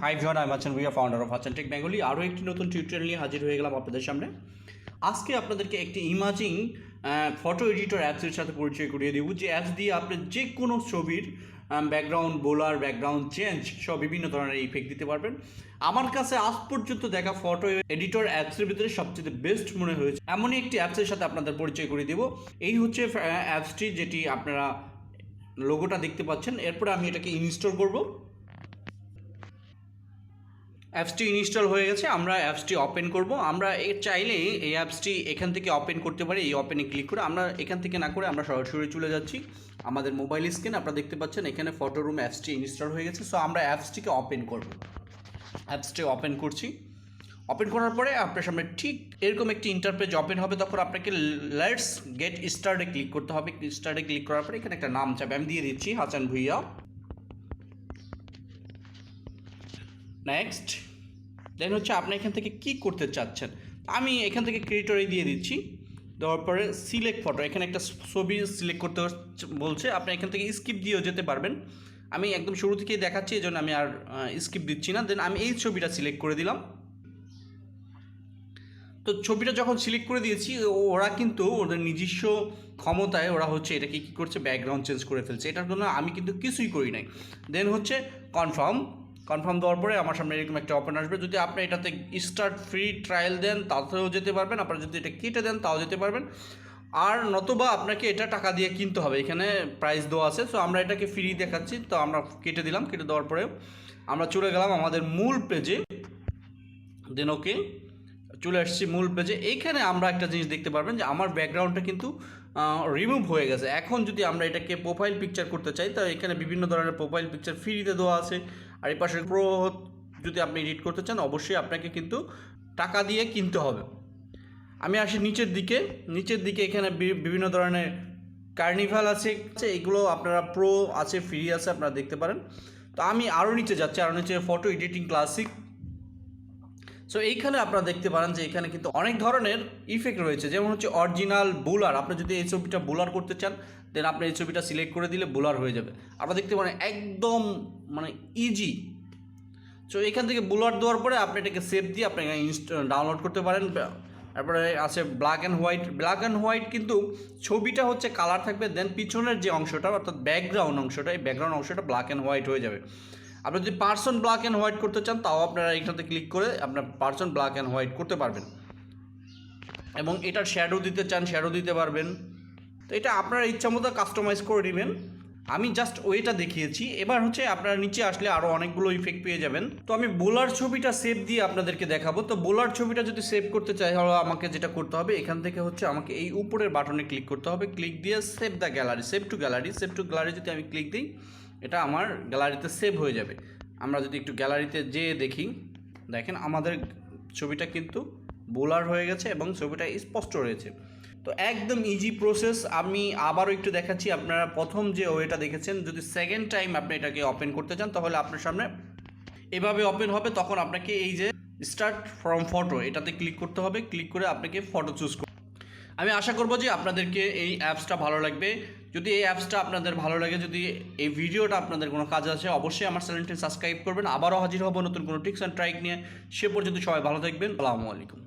High everyone, আমি Hasan Bhuiyan, founder of Hasan tech Bengali. আরও একটি নতুন টিউটোরিয়াল নিয়ে হাজির হয়ে গেলাম আপনাদের সামনে। আজকে আপনাদেরকে একটি ইমাজিং ফটো এডিটর অ্যাপসের সাথে পরিচয় করিয়ে দেবো, যে অ্যাপস দিয়ে আপনি যে কোনো ছবির ব্যাকগ্রাউন্ড বোলার, ব্যাকগ্রাউন্ড চেঞ্জ সব বিভিন্ন ধরনের ইফেক্ট দিতে পারবেন। আমার কাছে আজ পর্যন্ত দেখা ফটো এডিটর অ্যাপসের ভিতরে সবচেয়ে বেস্ট মনে হয়েছে এমনই একটি অ্যাপসের সাথে আপনাদের পরিচয় করিয়ে দেবো। এই হচ্ছে অ্যাপসটি, যেটি আপনারা লোগোটা দেখতে পাচ্ছেন। এরপরে আমি এটাকে ইনস্টল করব। অ্যাপসটি ইনস্টল হয়ে গেছে, আমরা অ্যাপসটি ওপেন করব। আমরা চাইলে এই অ্যাপসটি এখান থেকে ওপেন করতে পারি। এই ওপেনে ক্লিক করে আমরা এখান থেকে না করে আমরা সরাসরি চলে যাচ্ছি আমাদের মোবাইল স্ক্রিন। আপনারা দেখতে পাচ্ছেন এখানে ফটোরুম অ্যাপসটি ইনস্টল হয়ে গেছে। সো আমরা অ্যাপসটিকে ওপেন করব। অ্যাপসটি ওপেন করছি। ওপেন করার পরে আপনার সামনে ঠিক এরকম একটি ইন্টারপেজ ওপেন হবে। তখন আপনাকে লেটস গেট স্টার্টে ক্লিক করতে হবে। স্টার্টে ক্লিক করার পরে এখানে একটা নাম চাবে, আমি দিয়ে দিচ্ছি হাসান ভুইয়া। নেক্সট দেন হচ্ছে আপনি এখান থেকে কি করতে চাচ্ছেন। আমি এখান থেকে ক্রিয়েটরে দিয়ে দিচ্ছি। দেওয়ার পরে সিলেক্ট ফটো, এখানে একটা ছবি সিলেক্ট করতে বলছে। আপনি এখান থেকে স্কিপ দিয়েও যেতে পারবেন। আমি একদম শুরু থেকেই দেখাচ্ছি, এই জন্য আমি আর স্কিপ দিচ্ছি না। দেন আমি এই ছবিটা সিলেক্ট করে দিলাম। তো ছবিটা যখন সিলেক্ট করে দিয়েছি, ওরা কিন্তু ওদের নিজস্ব ক্ষমতায় ওরা হচ্ছে এটাকে কী করছে, ব্যাকগ্রাউন্ড চেঞ্জ করে ফেলছে। এটার জন্য আমি কিন্তু কিছুই করি নাই। দেন হচ্ছে কনফার্ম দেওয়ার পরে আমার সামনে এরকম একটা ওপেন আসবে। যদি আপনি এটাতে স্টার্ট ফ্রি ট্রায়াল দেন তাতেও যেতে পারবেন, আপনারা যদি এটা কেটে দেন তাও যেতে পারবেন। আর নতুবা আপনাকে এটা টাকা দিয়ে কিনতে হবে, এখানে প্রাইস দেওয়া আছে। সো আমরা এটাকে ফ্রি দেখাচ্ছি, তো আমরা কেটে দিলাম। কেটে দেওয়ার পরে আমরা চলে গেলাম আমাদের মূল পেজে। দেন ওকে চলে আসছি মূল পেজে। এইখানে আমরা একটা জিনিস দেখতে পারবেন যে আমার ব্যাকগ্রাউন্ডটা কিন্তু রিমুভ হয়ে গেছে। এখন যদি আমরা এটাকে প্রোফাইল পিকচার করতে চাই, তো এখানে বিভিন্ন ধরনের প্রোফাইল পিকচার ফ্রিতে দেওয়া আছে। আর এই পাশে প্রো যদি আপনি এডিট করতে চান, অবশ্যই আপনাকে কিন্তু টাকা দিয়ে কিনতে হবে। আমি আসি নিচের দিকে এখানে বিভিন্ন ধরনের কার্নিভাল আছে, এগুলো আপনারা প্রো আছে, ফ্রি আছে, আপনারা দেখতে পারেন। তো আমি আরও নিচে যাচ্ছি, আরও নিচে ফটো এডিটিং ক্লাসিক। সো এইখানে আপনারা দেখতে পারেন যে এখানে কিন্তু অনেক ধরনের ইফেক্ট রয়েছে, যেমন হচ্ছে অরিজিনাল বোলার। আপনি যদি এই ছবিটা বোলার করতে চান, দেন আপনি এই ছবিটা সিলেক্ট করে দিলে বোলার হয়ে যাবে। আপনারা দেখতে পারেন একদম ইজি। সো এখান থেকে বোলার দেওয়ার পরে আপনি এটাকে সেভ দিয়ে আপনি ডাউনলোড করতে পারেন। তারপরে আছে ব্ল্যাক অ্যান্ড হোয়াইট, কিন্তু ছবিটা হচ্ছে কালার থাকবে। দেন পিছনের যে অংশটা অর্থাৎ ব্যাকগ্রাউন্ড অংশটা, এই ব্যাকগ্রাউন্ড অংশটা ব্ল্যাক অ্যান্ড হোয়াইট হয়ে যাবে। আপনি যদি পার্সন ব্ল্যাক অ্যান্ড হোয়াইট করতে চান, তাও আপনারা এখানে ক্লিক করে আপনার পার্সন ব্ল্যাক অ্যান্ড হোয়াইট করতে পারবেন। এবং এটার শ্যাডো দিতে চান, শ্যাডো দিতে পারবেন। তো এটা আপনারা ইচ্ছা মতো কাস্টমাইজ করে নেবেন। আমি জাস্ট ওইটা দেখিয়েছি। এবার হচ্ছে আপনারা নিচে আসলে আরও অনেকগুলো ইফেক্ট পেয়ে যাবেন। তো আমি বোলার ছবিটা সেভ দিয়ে আপনাদেরকে দেখাবো। তো বোলার ছবিটা যদি সেভ করতে চাই, তাহলে আমাকে যেটা করতে হবে, এখান থেকে হচ্ছে আমাকে এই উপরের বাটনে ক্লিক করতে হবে। ক্লিক দিয়ে save the gallery, save two gallery যদি আমি ক্লিক দিই, এটা আমার গ্যালারিতে সেভ হয়ে যাবে। আমরা যদি একটু গ্যালারিতে যেয়ে দেখেন আমাদের ছবিটা কিন্তু বোলার হয়ে গেছে এবং ছবিটা স্পষ্ট রয়েছে। তো একদম ইজি প্রসেস। আমি আবারও একটু দেখাচ্ছি। আপনারা প্রথম যে ওয়েটা দেখেছেন, যদি সেকেন্ড টাইম আপনি এটাকে ওপেন করতে চান, তাহলে আপনার সামনে এভাবে ওপেন হবে। তখন আপনাকে এই যে স্টার্ট ফ্রম ফটো, এটাতে ক্লিক করতে হবে। ক্লিক করে আপনাকে ফটো চুজ করতে। আমি আশা করব যে আপনাদেরকে এই অ্যাপসটা ভালো লাগবে। যদি এই অ্যাপসটা আপনাদের ভালো লাগে, যদি এই ভিডিওটা আপনাদের কোনো কাজে আসে, অবশ্যই আমার চ্যানেলটি সাবস্ক্রাইব করবেন। আবারও হাজির হব নতুন কোনো টিপস অ্যান্ড ট্রিক নিয়ে। সে পর্যন্ত সবাই ভালো থাকবেন। আসসালামু আলাইকুম।